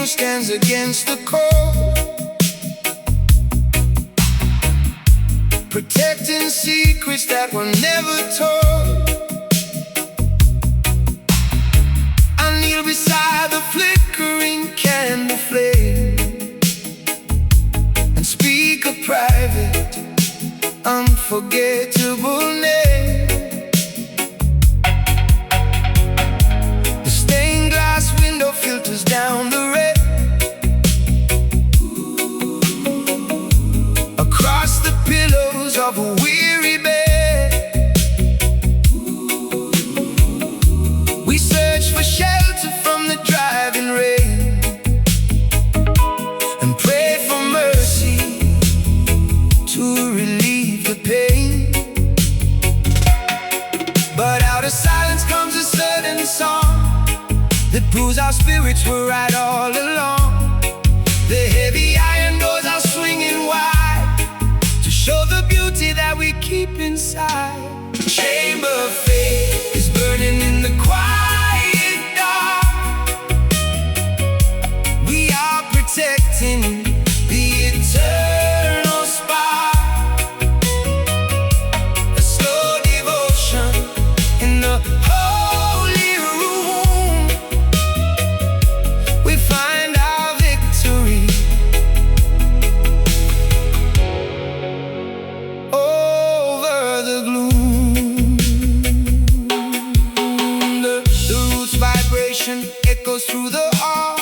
Stands against the cold, protecting secrets that were never told. I kneel beside the flickering candle flame and speak a private, unforgettable name. The stained glass window filters down the rain. Of a weary bed, we search for shelter from the driving rain and pray for mercy to relieve the pain. But out of silence comes a certain song that proves our spirits were right all along. The heavy iron doors are swinging wide to show the beauty that we keep inside. Chamber of faith is burning in the quiet dark. We are protecting the eternal spark. A slow devotion in the holy room. We find our victory. Echoes through the hall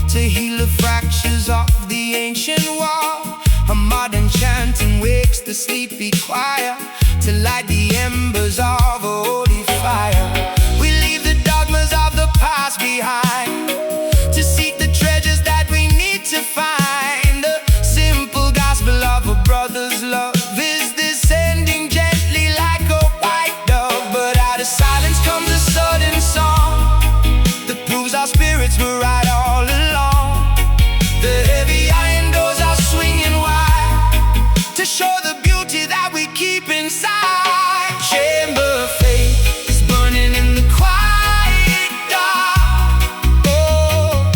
to heal the fractures of the ancient wall. A modern chanting wakes the sleepy choir to light the embers of a holy fire. We leave the dogmas of the past behind to seek the treasures that we need to find. The simple gospel of a brother's love is descending gently like a white dove. But out of silence comes a sudden song that proves our spirits were right all along. The heavy iron doors are swinging wide to show the beauty that we keep inside. Chamber of faith is burning in the quiet dark. Oh,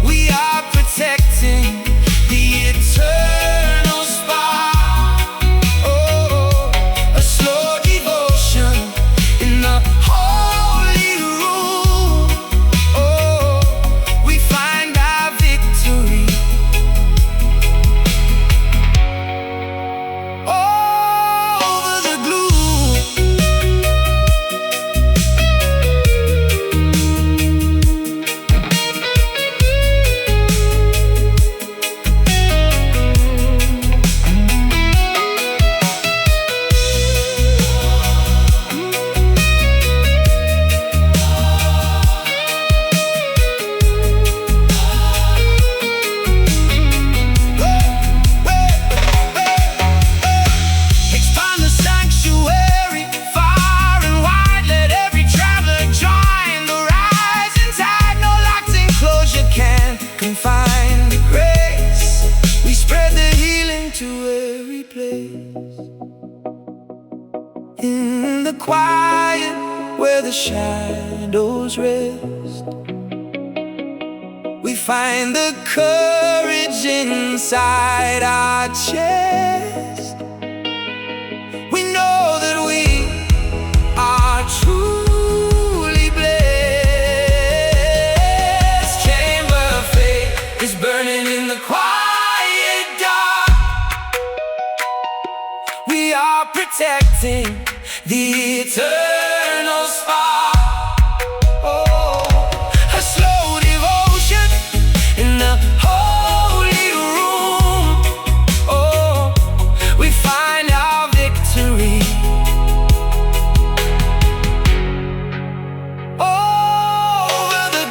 we are protecting the eternal spark. Oh, a slow devotion in the holy room. We find our victory. Over the gloom. Expand the sanctuary far and wide. Let every traveler join the rising tide. No locked enclosure can confine the grace. We spread the healing to every place. In the quiet where the shadows rest, we find the courage inside our chest. We know that we are truly blessed. Chamber of faith is burning in the quiet dark. We are protecting the eternal spark. Oh, a slow devotion in the holy room. Oh, we find our victory. Over the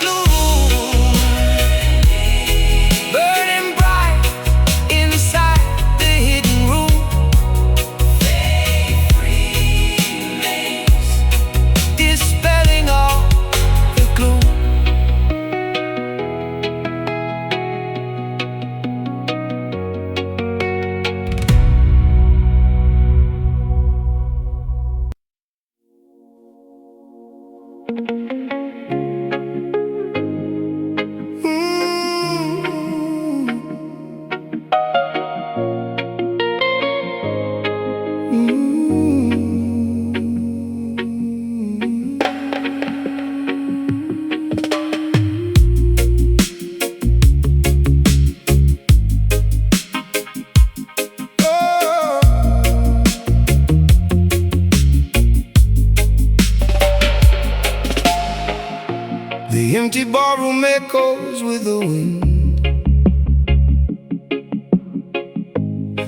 The empty ballroom echoes with the wind,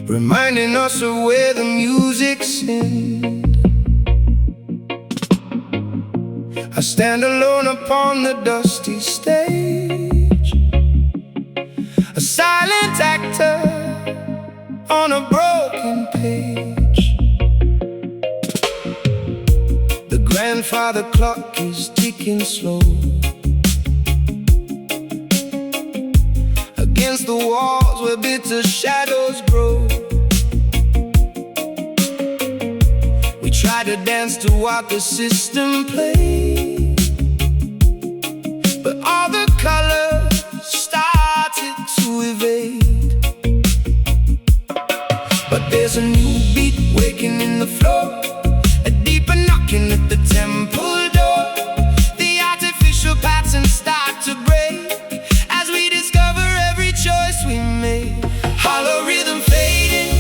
reminding us of where the music sings. I stand alone upon the dusty stage, a silent actor on a broken page. The grandfather clock is ticking slow against the walls where bitter shadows grow. We try to dance to what the system plays, but all the colors started to evade. But there's a new beat waking in the floor, a deeper knocking at the temple door. The artificial patterns start to break as we discover every choice we made. Hollow rhythm fading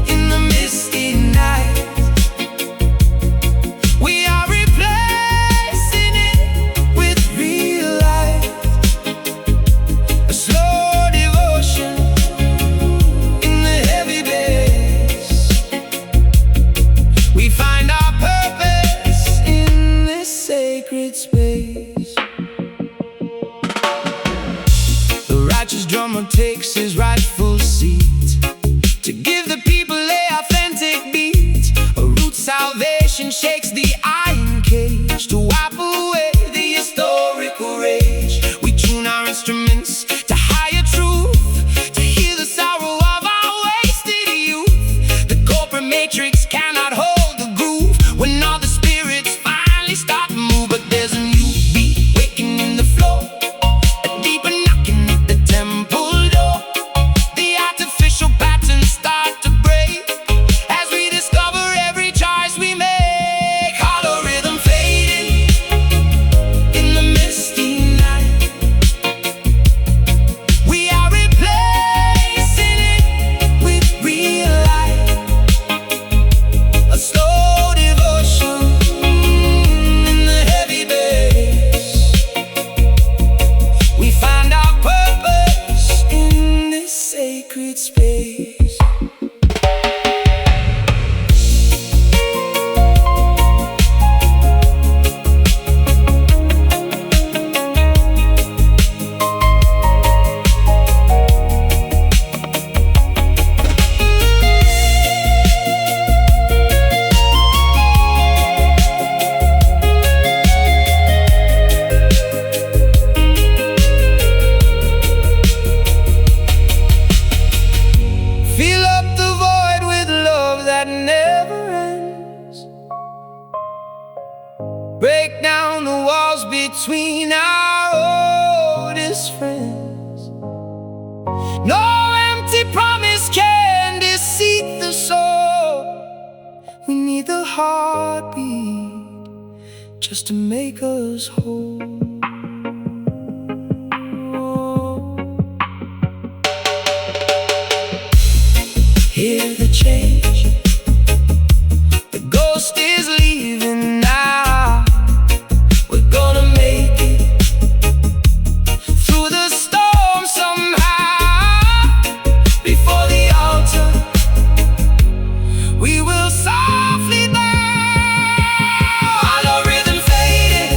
in the misty night. We are replacing it with real life, a slow devotion in the heavy bass. We find our purpose in this sacred space. The righteous drummer takes his rightful seat to give the people an authentic beat. A root salvation shakes the iron cage to wipe away the historical rage. We tune our instruments to higher truth, to hear the sorrow of our wasted youth. The corporate matrix cannot hold the groove when all the spirits finally start to move. But there's a new beat waking in the floor, a deeper knocking at the temple door. The artificial patterns start to break as we discover every choice we make. Hollow rhythm fading in the misty night. We are replacing it with real life, a slow devotion in the heavy bass. We find our purpose in this sacred space. Fill up the void with love that never ends. Break down the walls between our oldest friends. No empty promise can deceive the soul. We need the heartbeat just to make us whole. Hear the change, the ghost is leaving now. We're gonna make it through the storm somehow. Before the altar, we will softly bow. Hollow rhythm fading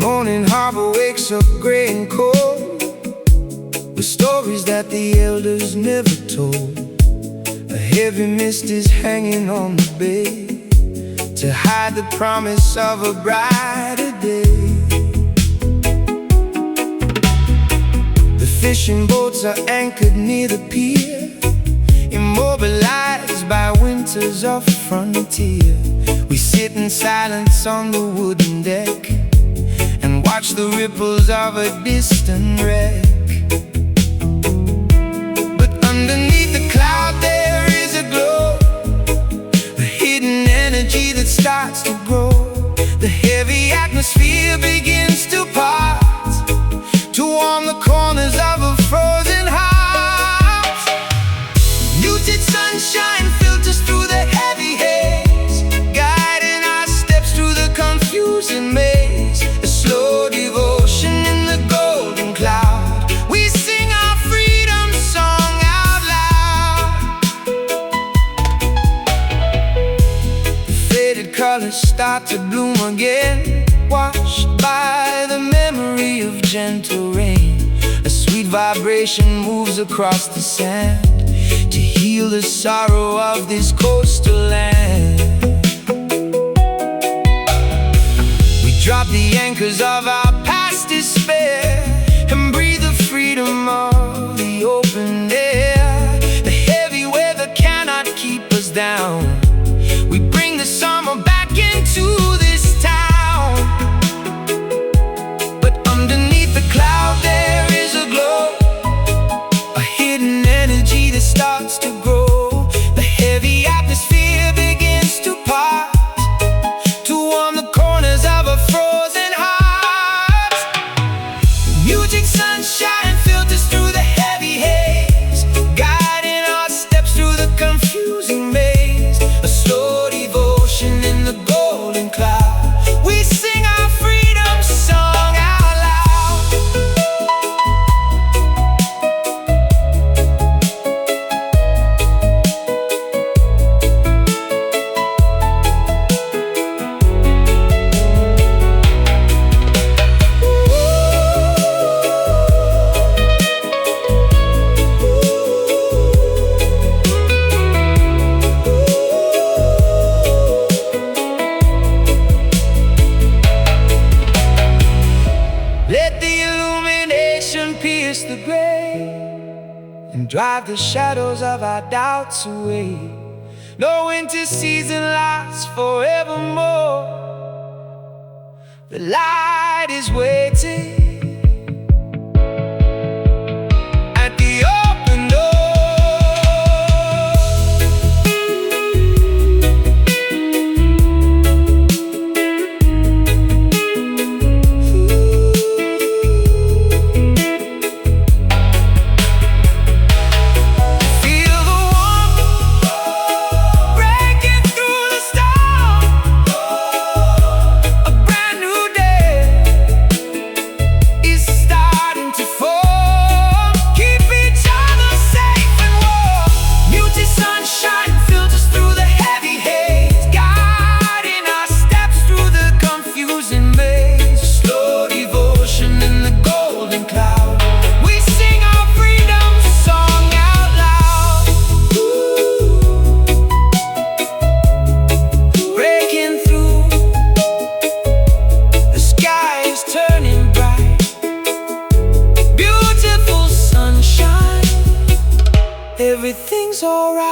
morning harbor wakes up gray and cold, with stories that the elders never told. A heavy mist is hanging on the bay to hide the promise of a brighter day. The fishing boats are anchored near the pier, immobilized by winters of frontier. We sit in silence on the wooden deck and watch the ripples of a distant wreck. But underneath the cloud there is a glow, a hidden energy that starts to grow. The heavy atmosphere begins to part to warm the corners of a frozen heart. Muted sunshine filters through the heavy haze, guiding our steps through the confusing maze. A slow devotion in the golden cloud, we sing our freedom song out loud. The faded colors start to bloom again, washed by the memory of gentle rain. A sweet vibration moves across the sand to heal the sorrow of this coastal land. We drop the anchors of our past despair and breathe the freedom of the open air. The heavy weather cannot keep us down. We bring the summer back into this town. But underneath the cloud there is a glow, a hidden energy that starts to grow. The heavy atmosphere begins to part to warm the corners of a frozen heart. Muted sunshine filters through the heavy haze, guiding our steps through the confusing maze. A slow devotion in the golden cloud, we sing our freedom song out loud. Let the illumination pierce the gray and drive the shadows of our doubts away. No winter season lasts forevermore. The light is waiting at the open door. Feel the warmth breaking through the storm. A brand new day is starting to form. Keep each other safe and warm. Muted sunshine filters through the heavy haze, guiding our steps through the confusing maze. Slow devotion in the golden cloud, we sing our freedom song out loud. Breaking through, the sky is turning bright. Beautiful sunshine, everything's alright.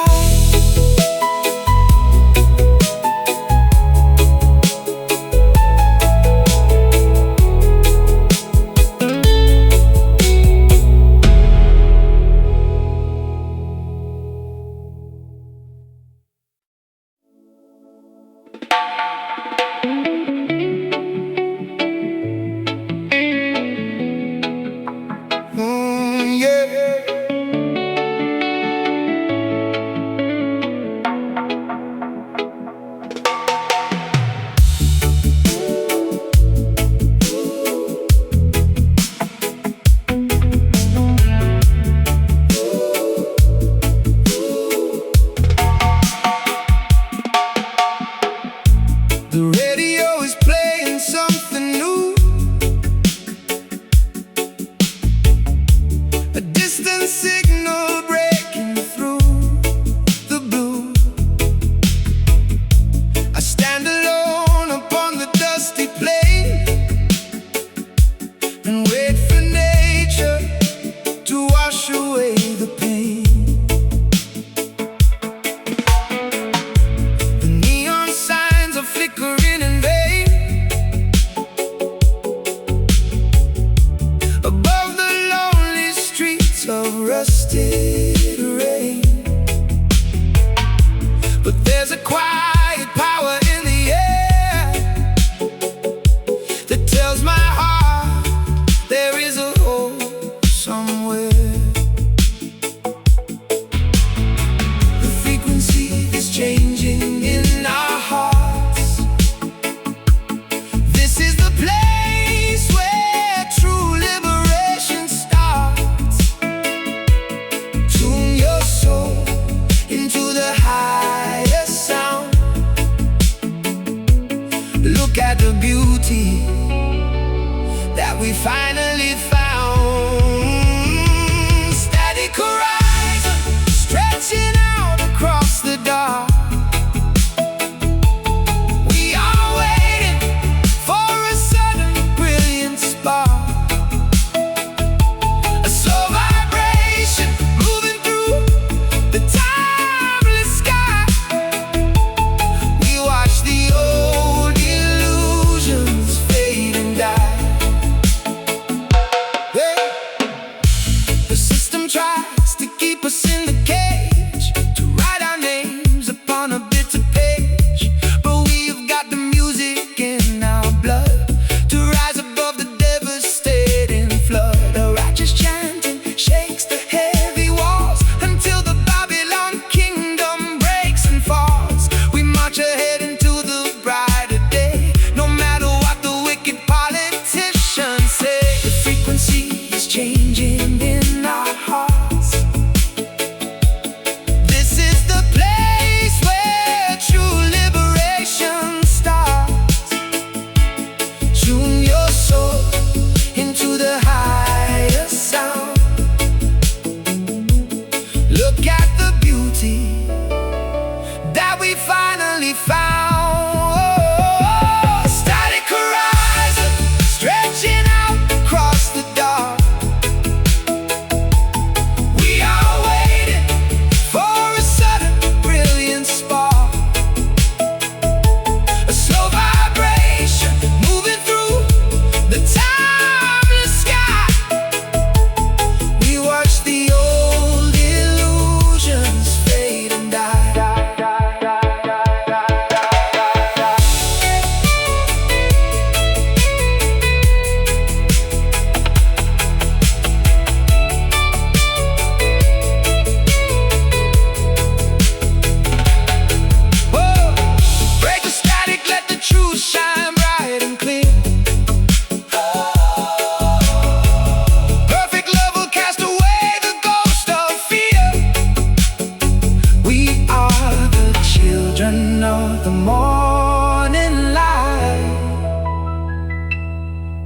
Yeah. we finally found. Static horizon, stretching out across the dark. We are waiting for a sudden brilliant spark, a slow vibration moving through the timeless sky. We watch the old illusions fade and die. The system tries to keep us in the cage, to write our names upon a bitter page. But we've got the music in our blood to rise above the devastating flood. A righteous chanting shakes the heavy walls until the Babylon kingdom breaks and falls. We march ahead into the brighter day, no matter what the wicked politicians say. The frequency is changing in our hearts. This is the place where true liberation starts. Tune your soul into the higher sound. Look at the beauty that we finally found. Static horizon, stretching out across the dark. We are waiting for a sudden brilliant spark, a slow vibration moving through the timeless sky. We watch the old illusions fade and die. Whoa, break the static, let the truth shine bright and clear. Perfect love will cast away the ghost of fear. We are the children of the morning light,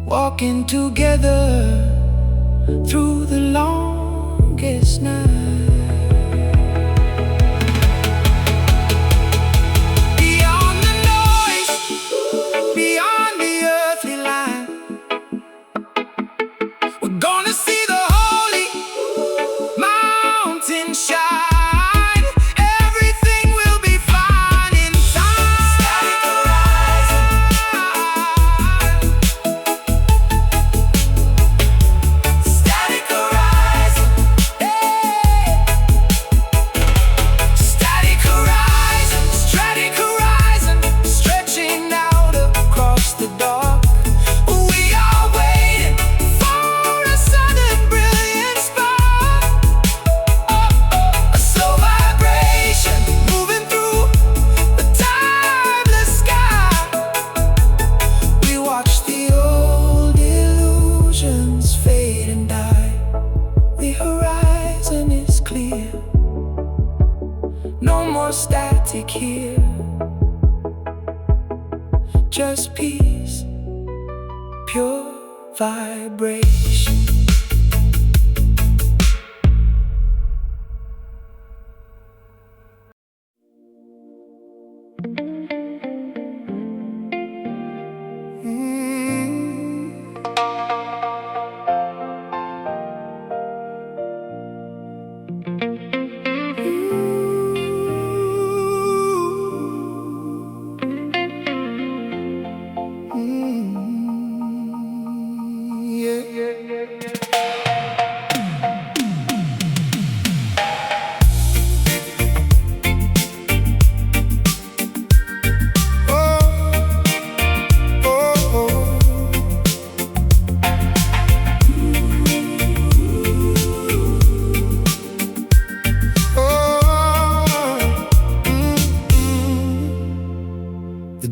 walking together through the longest night. Beyond the noise, beyond the earthly line, we're gonna see the holy mountain shine. Everything will be fine in time. Static horizon, static horizon, hey. Static horizon, stretching out across the dark. We are waiting for a sudden brilliant spark, a slow vibration moving through the timeless sky. We watch the old illusions fade and die. The horizon is clear, no more static here, just peace, pure vibration.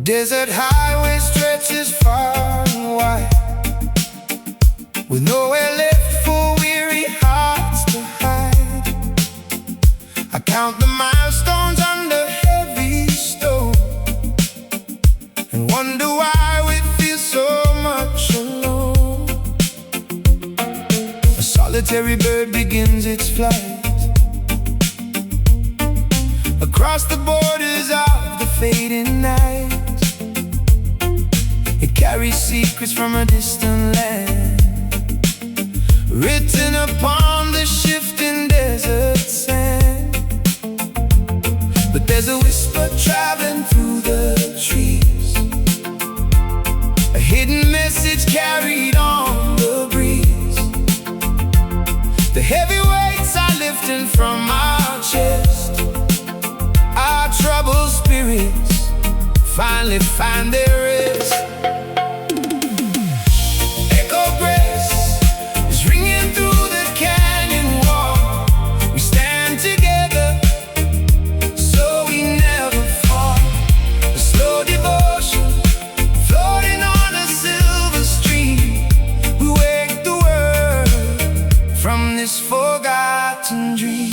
Desert highway stretches far and wide, with nowhere left for weary hearts to hide. I count the milestones under heavy stone and wonder why we feel so much alone. solitary bird begins its flight across the borders of the fading night. It carries secrets from a distant land, written upon the shifting desert sand. But there's a whisper traveling through the trees, a hidden message carried on the breeze. The heavy weights are lifting from our chest. Our troubled spirits finally find their rest. Echo grace is ringing through the canyon wall. We stand together so we never fall. A slow devotion floating on a silver stream. We wake the world from this forgotten dream.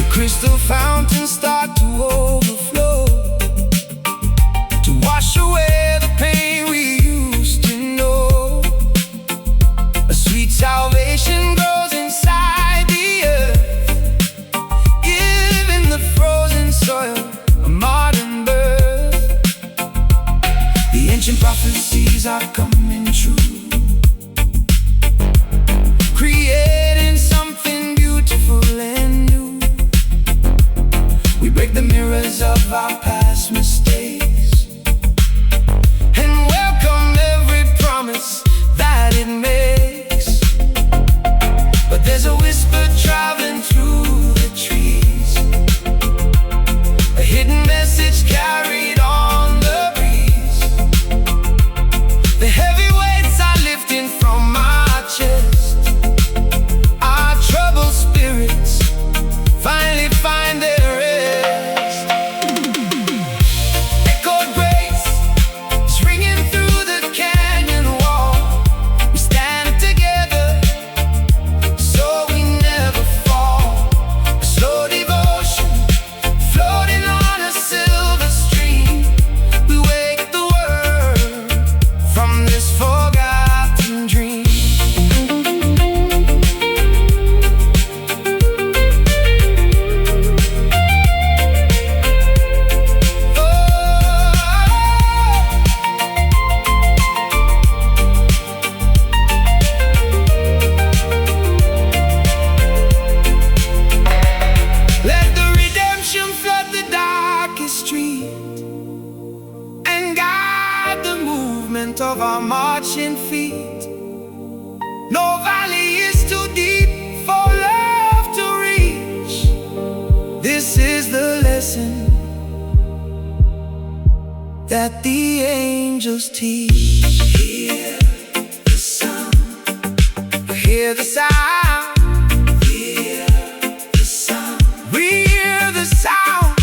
Crystal fountains start to overflow, to wash away the pain we used to know. A sweet salvation grows inside the earth, giving the frozen soil a modern birth. The ancient prophecies are coming true, creating something beautiful and new. We break the mirrors of our past mistakes and welcome every promise that it makes. But there's a whisper traveling through the trees, a hidden message carried on the breeze. The heavy weights are lifting from our chest. Our troubled spirits finally find their of our marching feet. No valley is too deep for love to reach. This is the lesson that the angels teach. Hear the sound, hear the sound, hear the sound. We hear the sound.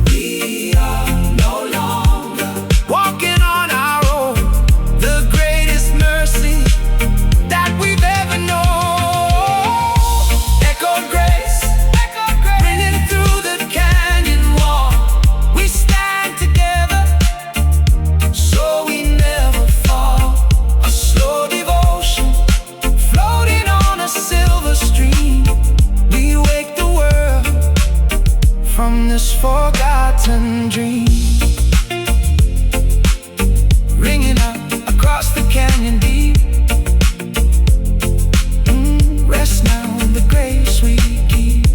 We are no longer walking on our own. The greatest mercy that we've ever known. Echo grace, ringing through the canyon wall. We stand together so we never fall. A slow devotion floating on a silver stream. We wake the world from this forgotten dream. Ringing out across the canyon deep. Rest now in the grace we keep.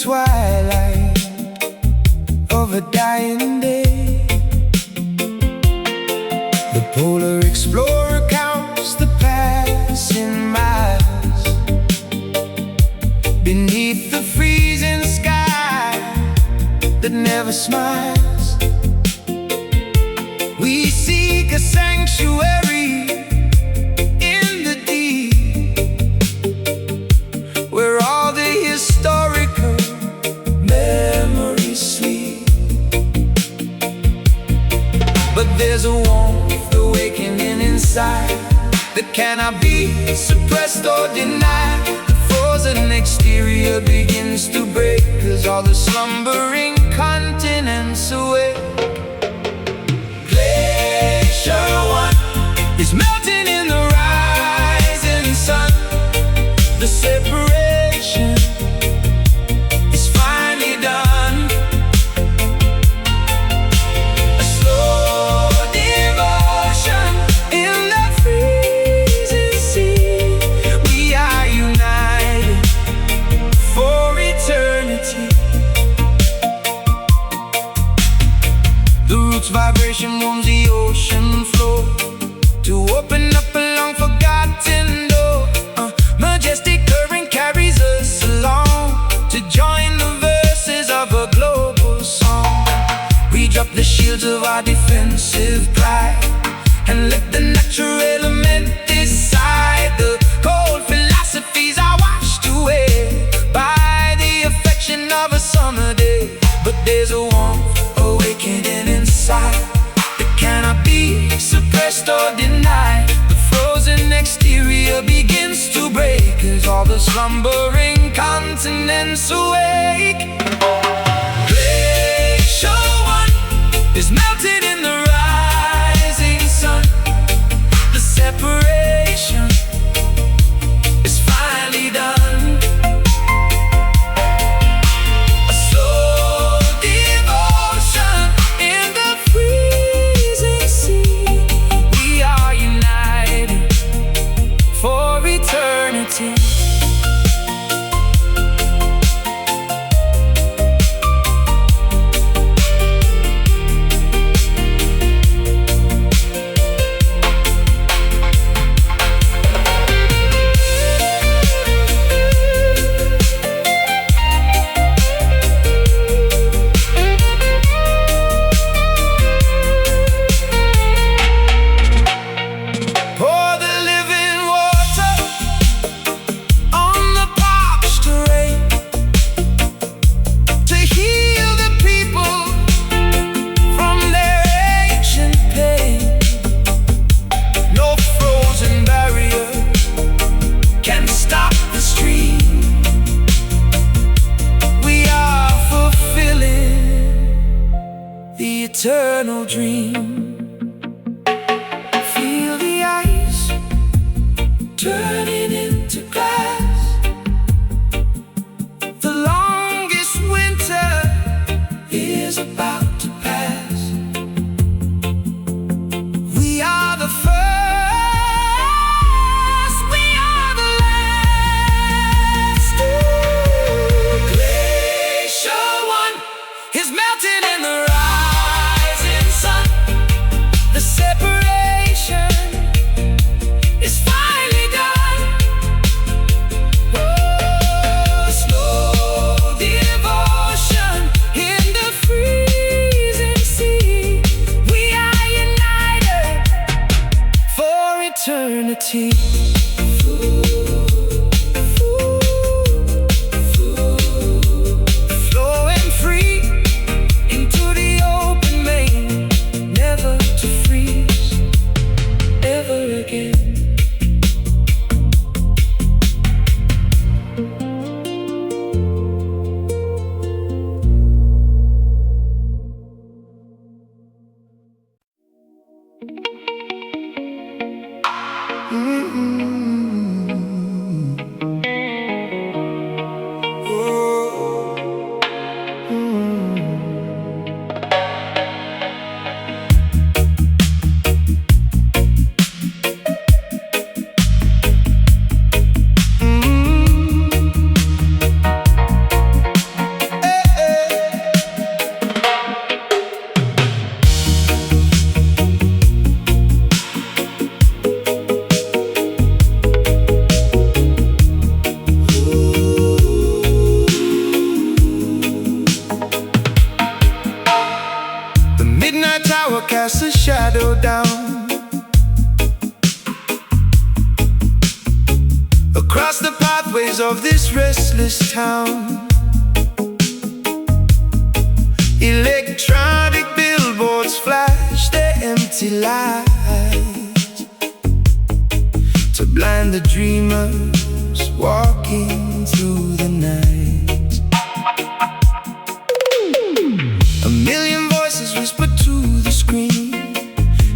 twilight of a dying day. The polar explorer counts the passing miles beneath the freezing sky that never smiles. We seek a sanctuary in the deep, where all the historical memories sleep. But there's a warmth awakening inside that cannot be suppressed or denied. The frozen exterior begins to break as all the slumbering continents awake. Glacier One is melting in the rising sun. The separation is finally done. A slow devotion in the freezing sea. We are united for eternity. The roots vibration warms the ocean floor to open up a long forgotten door. Majestic current carries us along to join the verses of a global song. We drop the shields of our defensive pride and let the natural element decide. The cold philosophies are washed away by the affection of a summer day. But there's a warmth awakening inside that cannot be suppressed or denied. The frozen exterior begins to break as all the slumbering continents awake. Glacier One is melted in the rising sun. The separation is finally done. A slow devotion in the freezing sea. We are united for eternity. Pour the living water on the parched terrain to heal the people from their ancient pain. No frozen barrier can stop the stream. We are fulfilling the eternal dream. Feel the ice turning into glass. The longest winter is about to pass. We are the first, we are the last. Ooh. Glacier One is melting in the rising sun. The separation is finally done. subways of this restless town. Electronic billboards flash their empty lights to blind the dreamers walking through the night. A million voices whisper to the screen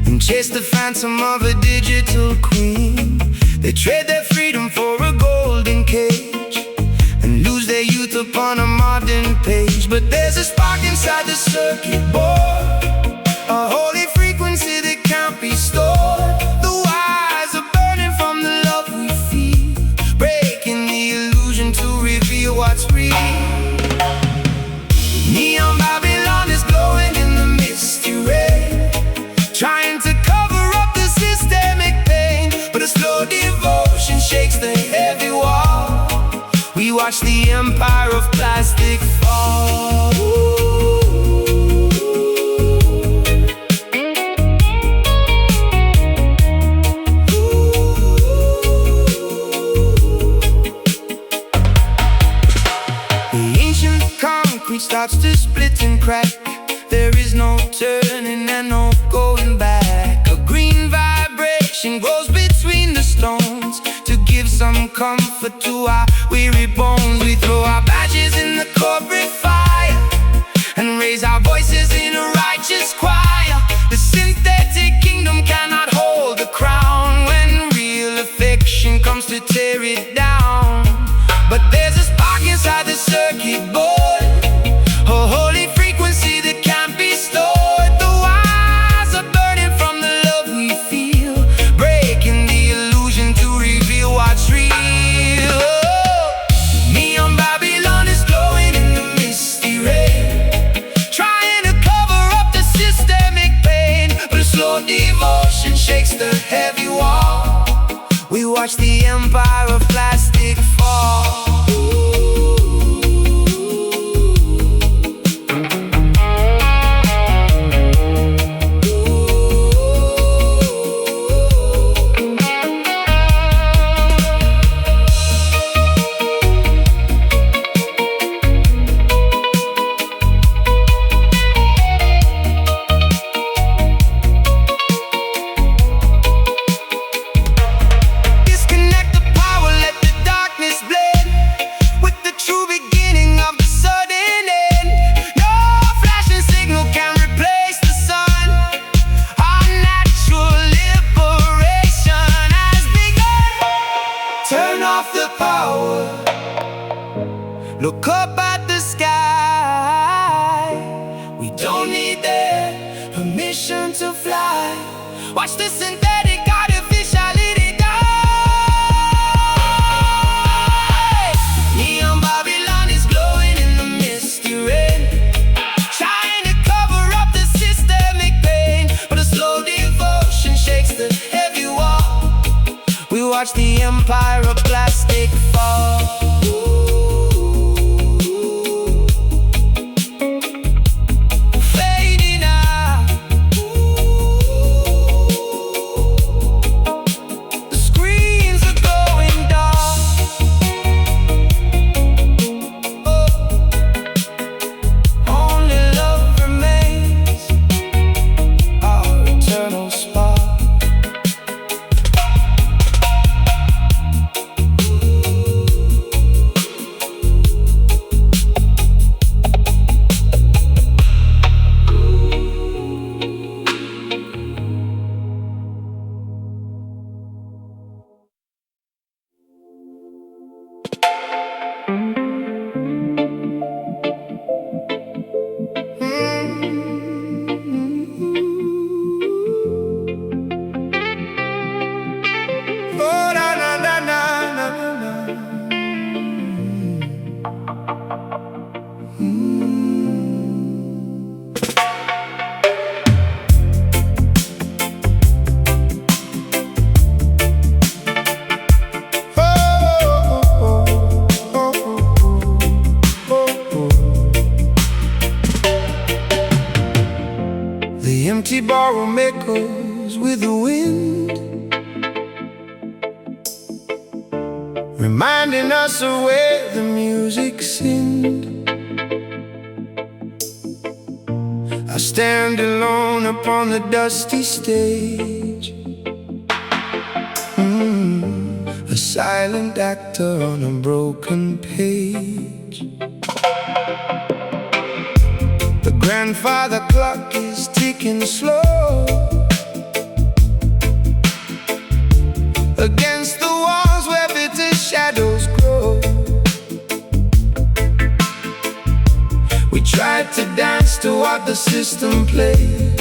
and chase the phantom of a digital queen. They trade their freedom for a golden cage and lose their youth upon a modern page. But there's a spark inside the circuit board, a holy frequency that can't be stored. The wires are burning from the love we feel, breaking the illusion to reveal what's real. Neon Babylon is glowing in the misty rain, trying to cover up the systemic pain. But a slow devotion shakes the heavy wall. We watch the empire of plastic fall. The ancient concrete starts to split and crack. There is no turning and no going back. A green vibration grows between the stones to give some comfort to our weary bones. We throw our badges in the corporate fire and raise our voices in a righteous choir. The synthetic kingdom cannot hold the crown when real affection comes to tear it down. But there's a spark inside the circuit board, a holy frequency that can't be stored. The wires are burning from the love we feel, breaking the illusion to reveal what's real. Neon Babylon is glowing in the misty rain, trying to cover up the systemic pain. But a slow devotion shakes the heavy wall. We watch the empire of plastic fall. Look up at the sky. We don't need their permission to fly. Watch the synthetic artificiality die. Neon Babylon is glowing in the misty rain, trying to cover up the systemic pain. But a slow devotion shakes the heavy wall. We watch the empire of plastic fall. empty ballroom echoes with the wind. reminding us of where the music sings. I stand alone upon the dusty stage, a silent actor on a broken page. The grandfather clock is ticking slow against the walls where bitter shadows grow. We tried to dance to what the system played,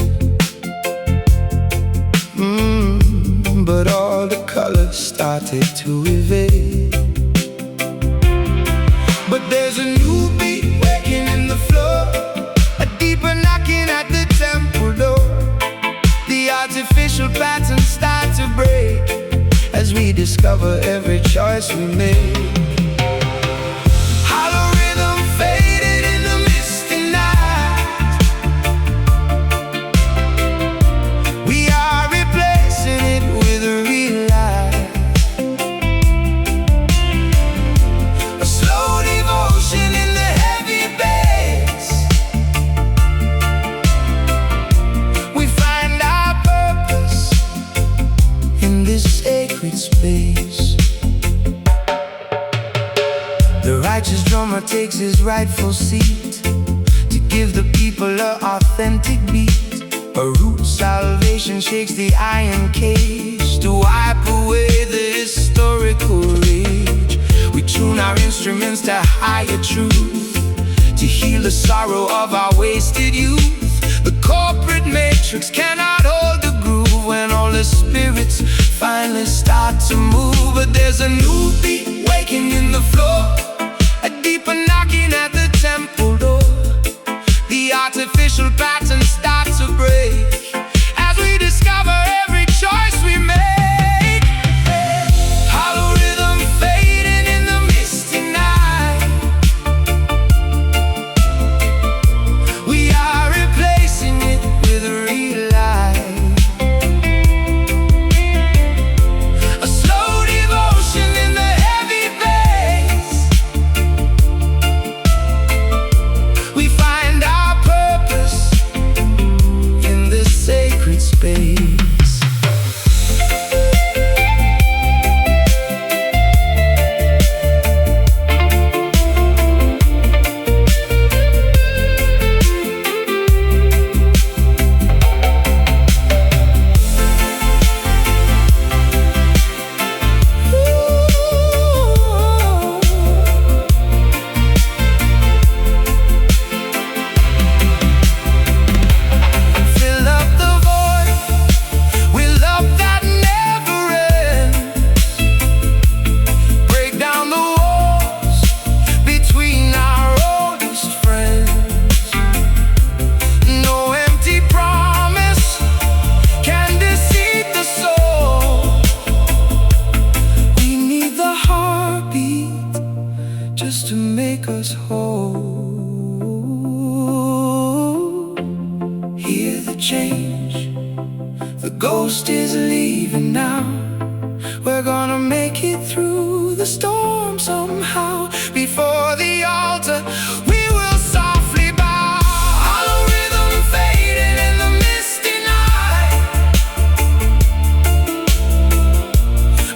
but all the colors started to evade. But there's a new beat waking in the floor, a deeper knocking at the temple door. The artificial patterns start to break as we discover every choice we made. Hollow rhythm faded in the misty night. We are replacing it with a real life, a slow devotion in the heavy bass. We find our purpose in this sacred space. The righteous drummer takes his rightful seat to give the people an authentic beat. A root salvation shakes the iron cage to wipe away the historical rage. We tune our instruments to higher truth, to heal the sorrow of our wasted youth. The corporate matrix cannot hold the groove when all the spirits finally start to move. But there's a new beat waking in the floor, a deeper knocking at the temple door. The artificial patterns start to break as we discover every choice we make. Hollow rhythm fading in the misty night. We are replacing it with a real life, a slow devotion in the heavy bass. We find our purpose in this sacred space. Fill up the void with love that never ends. Break down the walls between our oldest friends. No empty promise can deceive the soul. We need the heartbeat just to make us whole. Hear the change, the ghost is leaving now. We're gonna make it through the storm somehow. Before the altar, we will softly bow. Hollow rhythm fading in the misty night.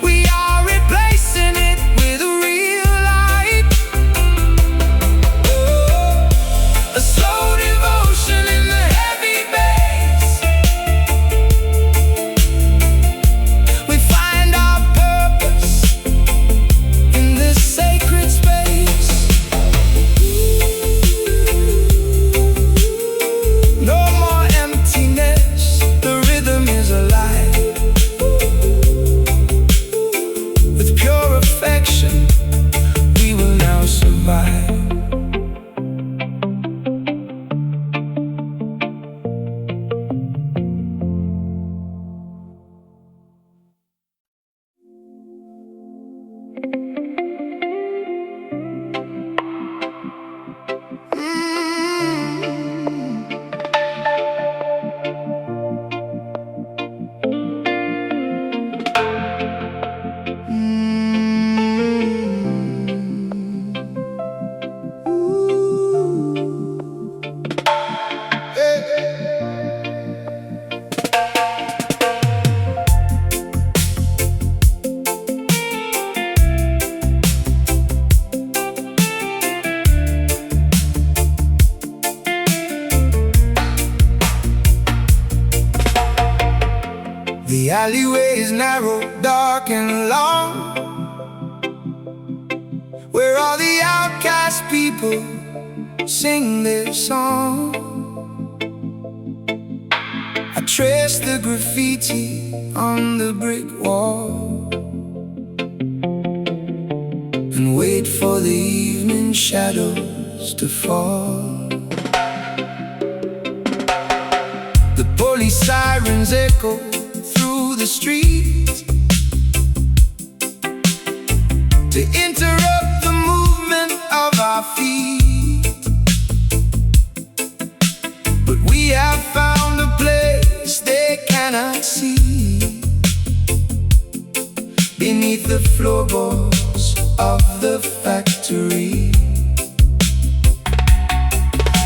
We are replacing it with a real light, a slow devotion in the heavy bass. We find our purpose in this sacred space. No more emptiness, the rhythm is alive. With pure affection, we will now survive. alleyways narrow, dark and long, where all the outcast people sing their song. I trace the graffiti on the brick wall and wait for the evening shadows to fall. The police sirens echo through the streets to interrupt the movement of our feet. But we have found a place they cannot see, beneath the floorboards of the factory.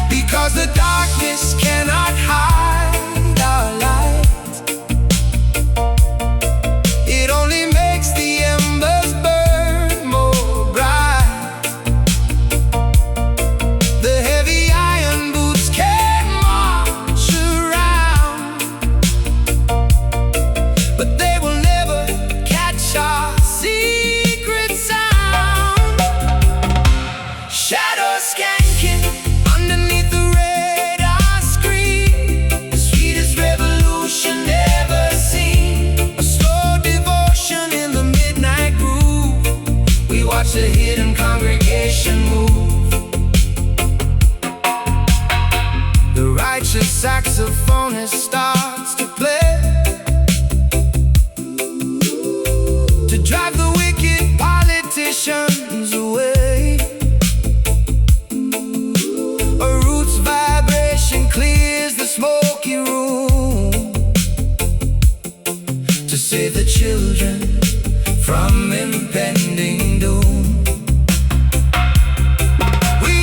Because the darkness cannot hide our light, it only makes the embers burn more bright. The heavy iron boots can march around, but they will never catch our secret sound. Shadows skanking underneath the radar screen, the sweetest revolution ever seen. A slow devotion in the midnight groove, we watch the hidden congregation move. The righteous saxophonist starts to play, to drive the wicked politicians away. A roots vibration clears the smoky room to save the children from impending doom. We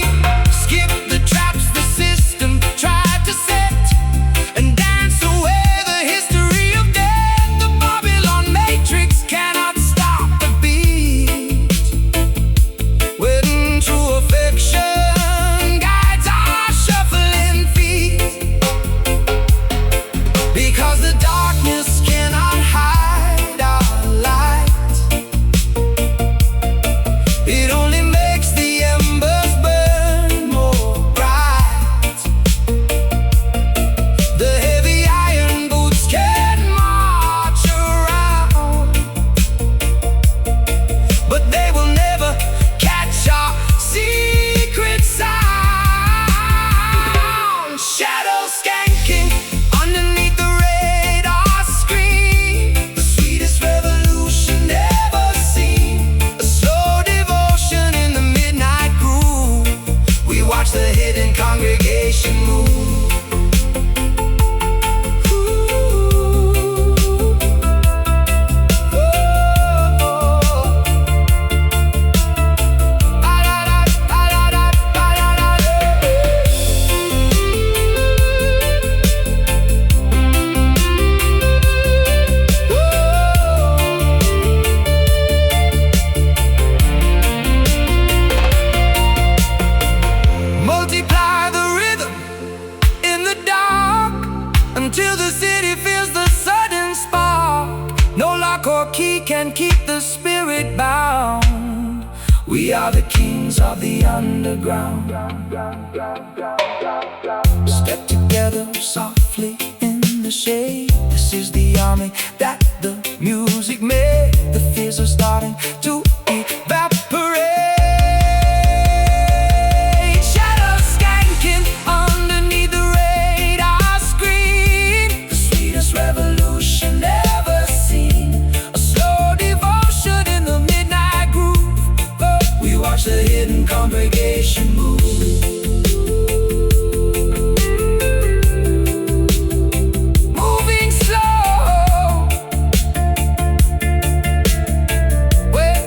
skip the traps the system tried to set and dance away the history of death. The Babylon matrix cannot stop the beat, when true affection guides our shuffling feet. Because the darkness cannot hide our light, it only makes the embers burn more bright. The heavy iron boots can march around, but they will never catch our secret sound. Shadows skanking underneath the radar screen, the sweetest revolution ever seen. A slow devotion in the midnight groove, we watch the hidden congregation move. Multiply the rhythm in the dark until the city feels the sudden spark. No lock or key can keep the spirit bound. We are the kings of the underground. Step together softly in the shade. This is the army that the music made. The fears are starting to evaporate. Shadows skanking underneath the radar screen, the sweetest revolution ever seen. A slow devotion in the midnight groove, we watch the hidden congregation move. Moving slow, where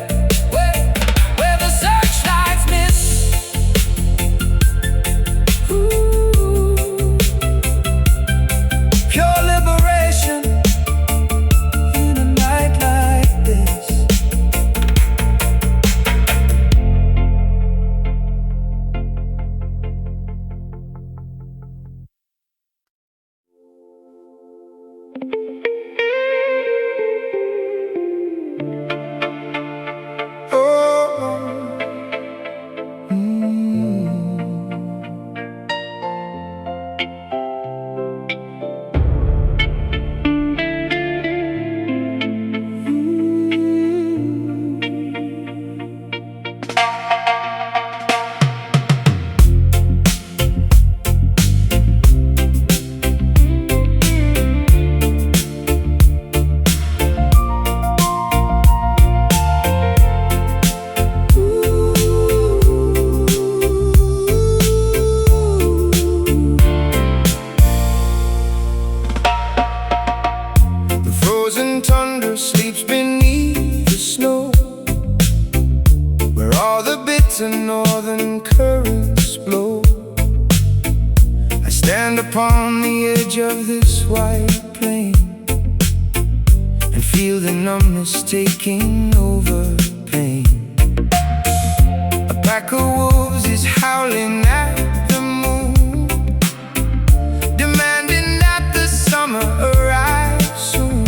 all the bitter northern currents blow. I stand upon the edge of this white plain and feel the numbness taking over pain. A pack of wolves is howling at the moon, demanding that the summer arrive soon.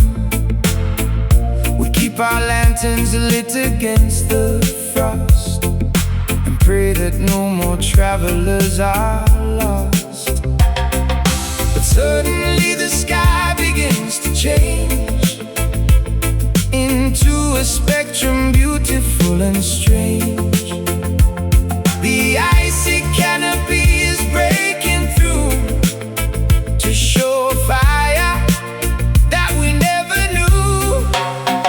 We keep our lanterns lit against the frost and pray that no more travelers are lost. But suddenly the sky begins to change into a spectrum beautiful and strange. The icy canopy is breaking through to show a fire that we never knew.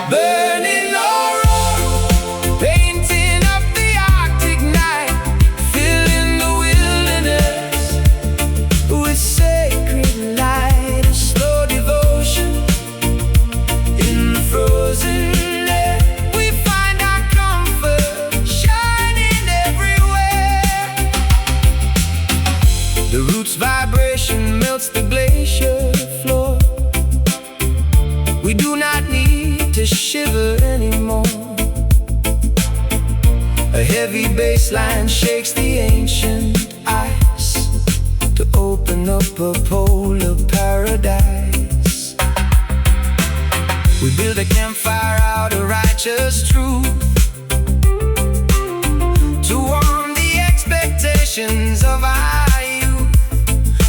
Burning aurora, painting up the Arctic night, filling the wilderness with sacred light. A slow devotion in the frozen air. We find our comfort shining everywhere. The roots vibration melts the glacier floor. We do not need to shiver anymore. A heavy bass line shakes the ancient ice to open up a polar paradise. We build a campfire out of righteous truth to warm the expectations of our youth.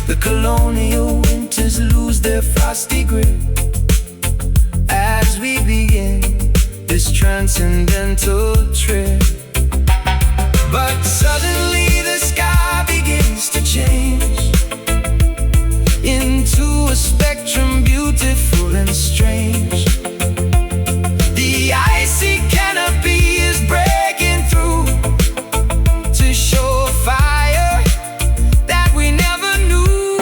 The colonial winters lose their frosty grip as we begin this transcendental trip. But suddenly the sky begins to change into a spectrum beautiful and strange. The icy canopy is breaking through to show a fire that we never knew.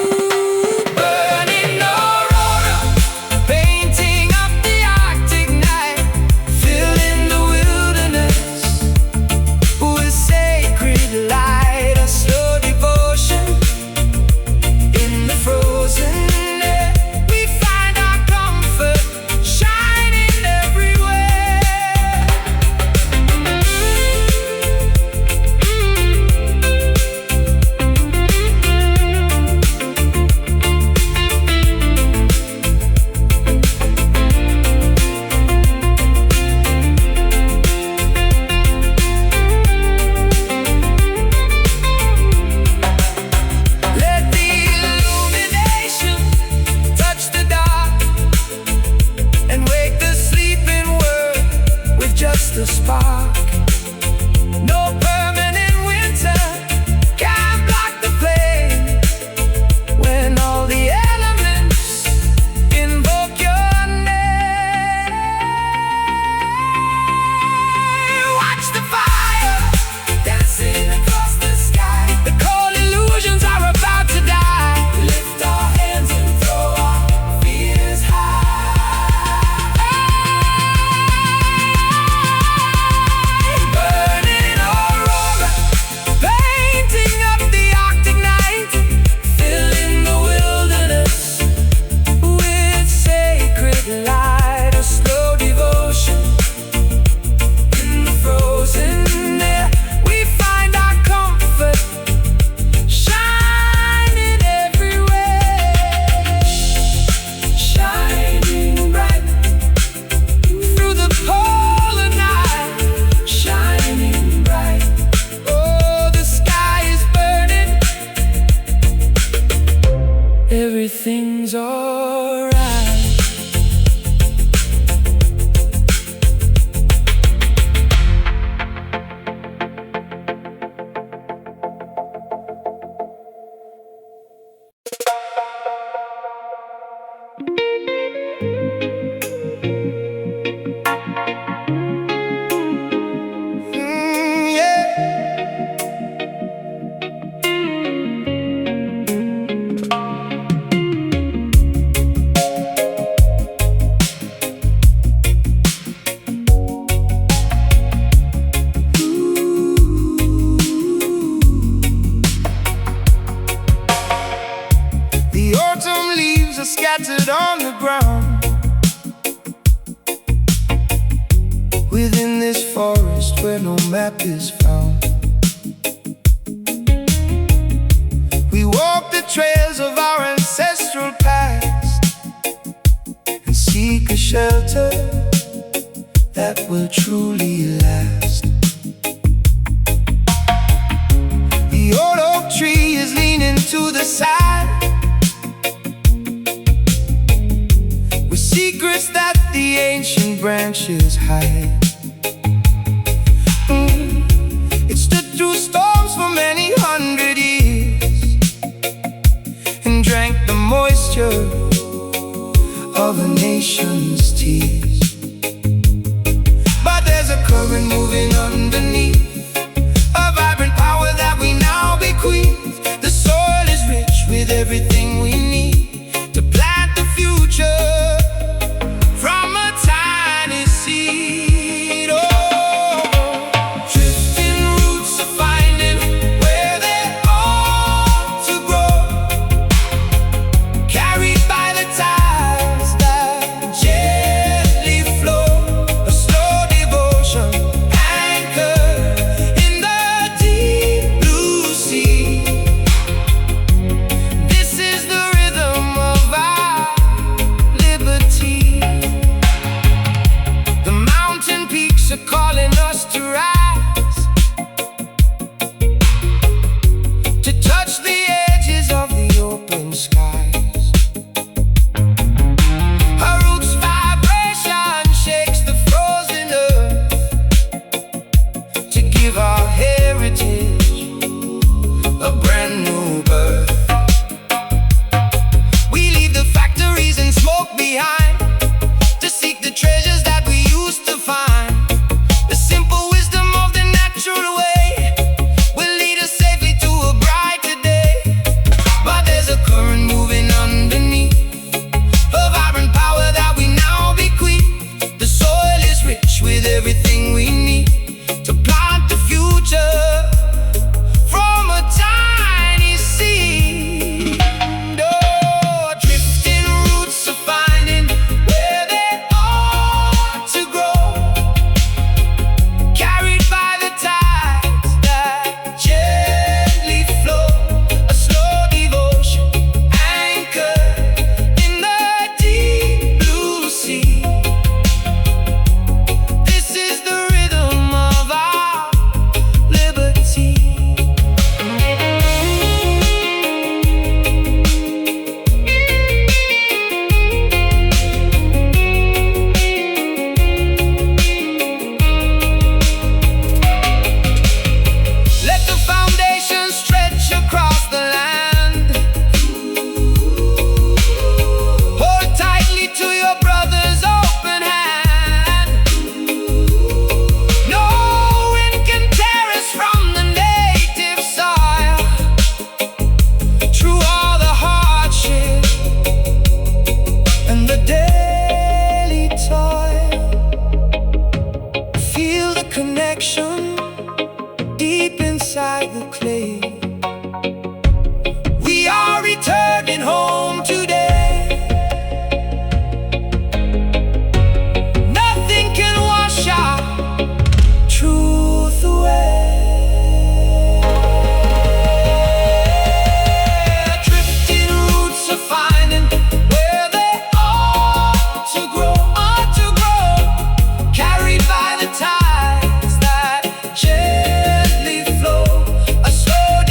Burning aurora, painting up the Arctic night, filling the wilderness with sacred light. A slow devotion in the frozen air. We find our comfort shining everywhere. Let the illumination touch the dark and wake the sleeping world with just a spark. No permanent winter can block the flame when all the elements invoke your name. Watch the fire dancing across the sky. The cold illusions are about to die. Lift our hands and throw our fears high. Burning where no map is found. We walk the trails of our ancestral past and seek a shelter that will truly last. The old oak tree is leaning to the side with secrets that the ancient branches hide. It stood through storms for many hundred years and drank the moisture of a nation's tears. But there's a current moving underneath, a vibrant power that we now bequeath. The soil is rich with everything we need to plant the future from a tiny seed. Oh, drifting roots are finding where they ought to grow, carried by the tides that gently flow. A slow devotion anchored in the deep blue sea. This is the rhythm of our liberty. The mountain peaks are calling us to rise, to touch the edges of the open skies. Our roots vibration shakes the frozen earth to give our heritage a brand new birth. We leave the factories and smoke behind to seek the treasures that we used to find. The simple wisdom of the natural way will lead us safely to a brighter day. But there's a current moving underneath, a vibrant power that we now bequeath. The soil is rich with everything we need to plant the future from a tiny seed. Oh, drifting roots are finding where they ought to grow, carried by the tides that gently flow. A slow devotion anchored in the deep blue sea. This is the rhythm of our liberty. Let the foundation stretch across the land. Hold tightly to your brother's open hand. No wind can tear us from the native soil. Through all the hardship and the daily toil, feel the connection deep inside the clay. We are returning home today. Nothing can wash our truth away. Drifting roots are finding where they ought to grow, carried by the tides that gently flow. A slow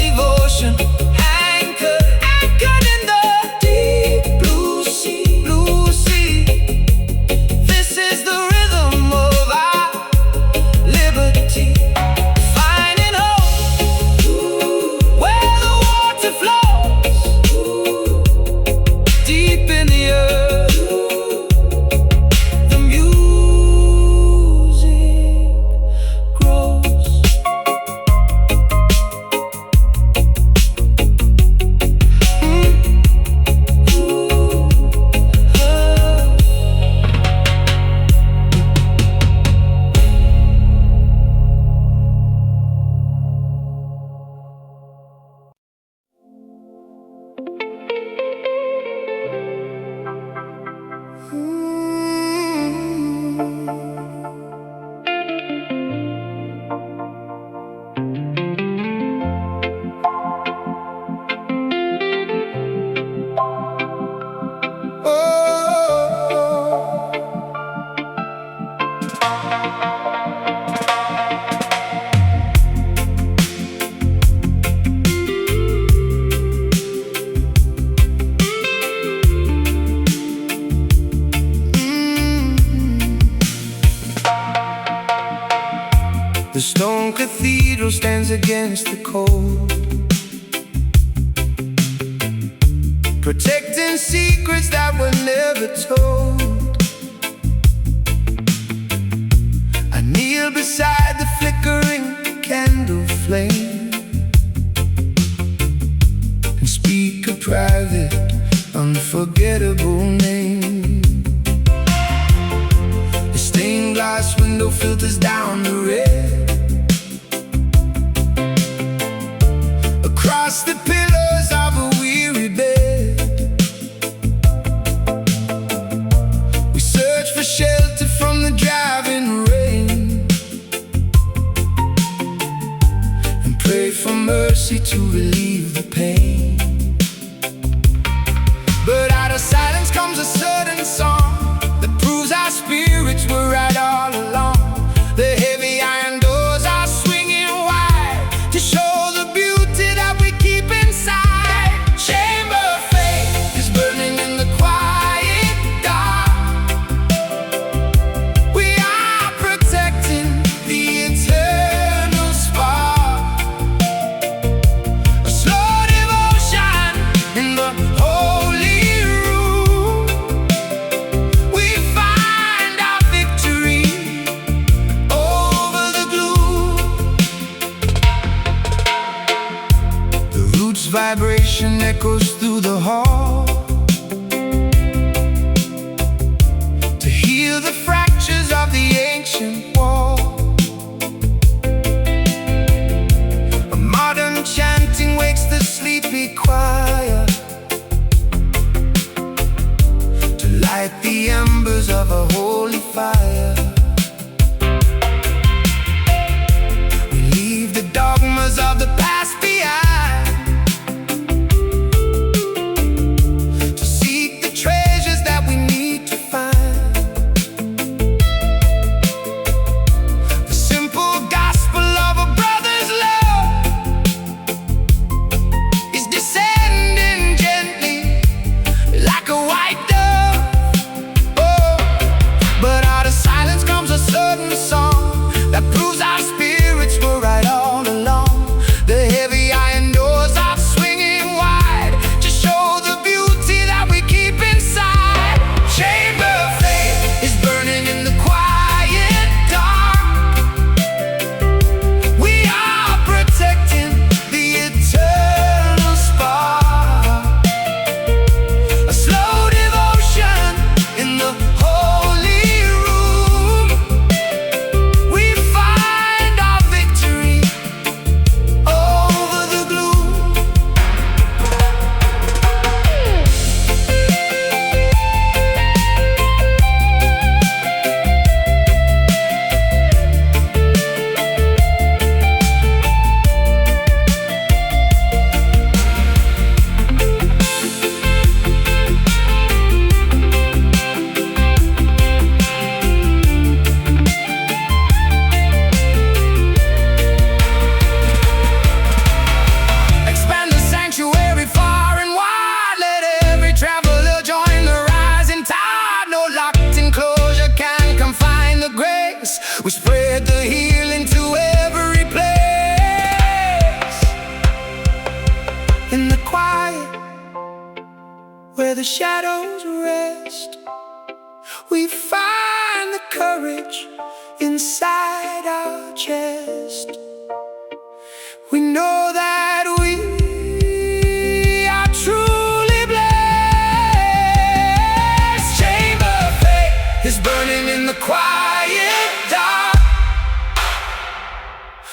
stone cathedral stands against the cold, protecting secrets that were never told. I kneel beside the flickering candle flame and speak a private, unforgettable name. The stained glass window filters down the red across the pillows of a weary bed. We search for shelter from the driving rain and pray for mercy to relieve the pain. But out of silence comes a sudden song that proves our spirits were right all along. The heavy iron doors are swinging wide to show the beauty that we keep inside. Chamber of faith is burning in the quiet dark. We are protecting the eternal spark, a slow devotion in the holy room. We find our victory over the gloom. The roots vibration echoes through the hall to heal the fractures of the ancient wall. A modern chanting wakes the sleepy choir to light the embers of a holy fire. We leave the dogmas of the past behind to seek the treasures that we need to find. The simple gospel of a brother's love is descending gently like a white dove. Oh, but out of silence comes a sudden song that proves our spirits were right all along. The heavy iron doors are swinging wide to show the beauty that we keep inside. Chamber of faith is burning in the quiet dark. We are protecting the eternal spark, a slow devotion in the holy room. We find our victory over the gloom. Expand the sanctuary far and wide. Let every traveler join the rising tide. No locked enclosure can confine the grace. We spread the healing to every place. In the quiet where the shadows rest, we find the courage inside our chest. We know that we are truly blessed. Chamber of faith is burning in the quiet dark.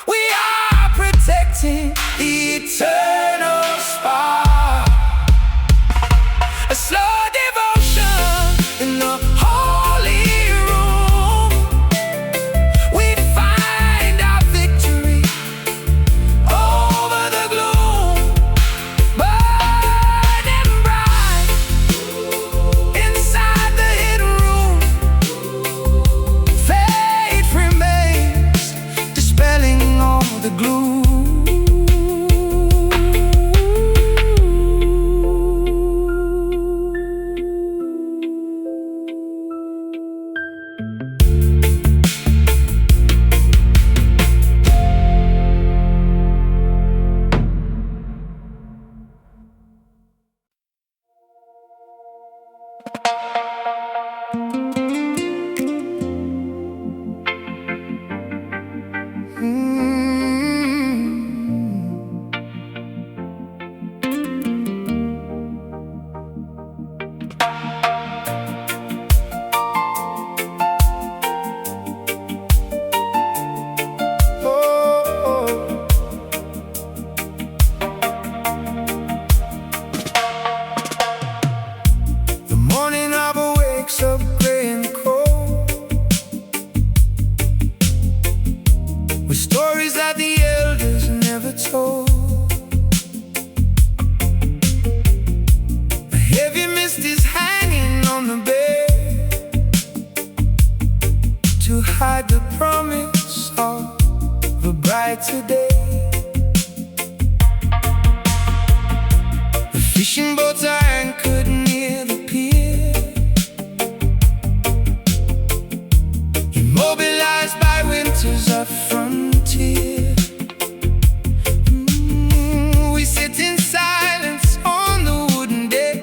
We are protecting the eternal spark, a slow devotion in the holy room. We find our victory over the gloom. Burning bright inside the hidden room, faith remains, dispelling all the gloom. stories that the elders never told. A heavy mist is hanging on the bed to hide the promise of a brighter day. The fishing boats are anchored near the pier, immobilized by winter's frontier. We sit in silence on the wooden deck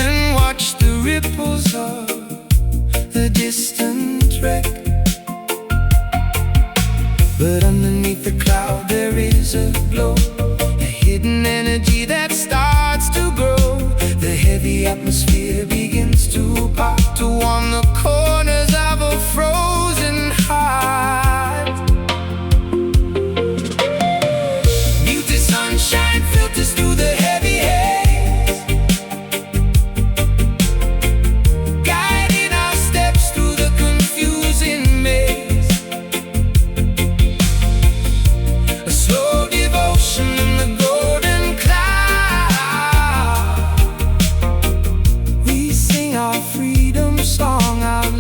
and watch the ripples of the distant wreck. But underneath the cloud there is a glow, a hidden energy that starts to grow. The heavy atmosphere begins to pop, to warm the corners of a frozen heart. Muted sunshine filters through the heavy haze, guiding our steps through the confusing maze. A slow devotion in the golden cloud. We sing our freedom song out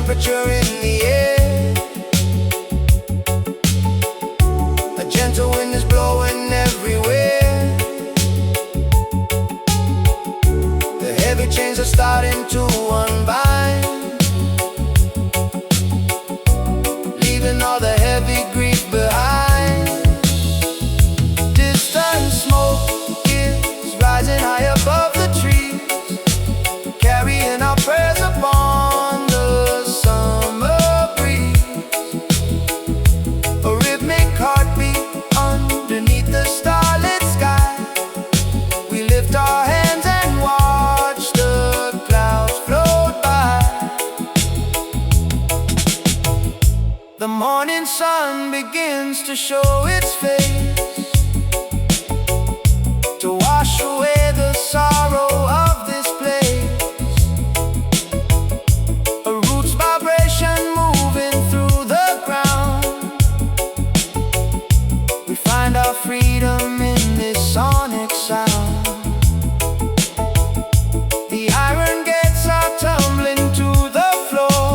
temperature in the air. A gentle wind is blowing everywhere. The heavy chains are starting to unbind, leaving all the heavy grief behind. Distant smoke is rising high above the trees, carrying our prayers upon the summer breeze. A rhythmic heartbeat underneath the starlit sky. We lift our hands and watch the clouds float by. The morning sun begins to show its face, to wash away the sorrow of this place. A roots vibration moving through the ground. We find our freedom in this sonic sound. The iron gates are tumbling to the floor.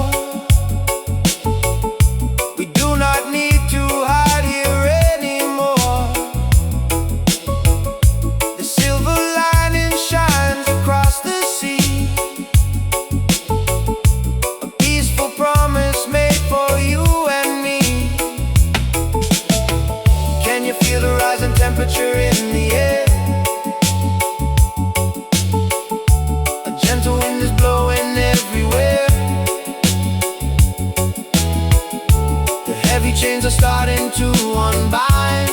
We do not need to hide here anymore. The silver lining shines across the sea, a peaceful promise made for you and me. Can you feel the rising temperature in the air? A gentle wind is blowing everywhere. The heavy chains are starting to unbind,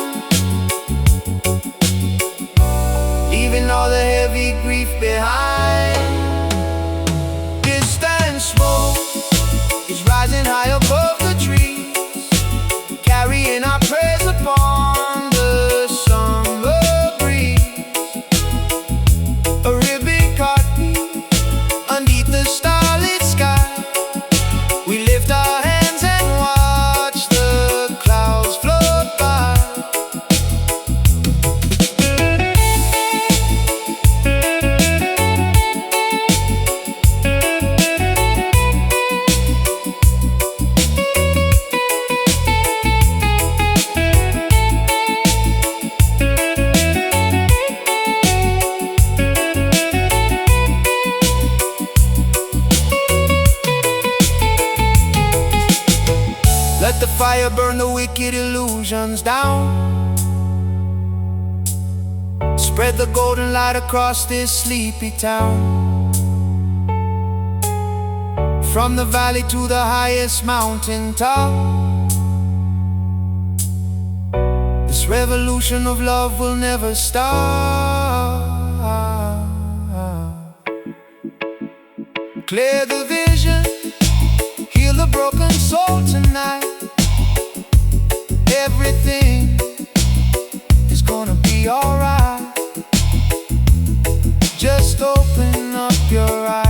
leaving all the heavy grief behind. Distant smoke is rising high above the trees, carrying our prayers upon the summer breeze. A rhythmic heartbeat underneath the starlit sky. We lift our hands and watch the clouds float by. Let the fire burn the wicked illusions down. Spread the golden light across this sleepy town. From the valley to the highest mountain top, this revolution of love will never stop. Clear the vision, heal the broken soul tonight. Everything is gonna be alright. Just open up your eyes.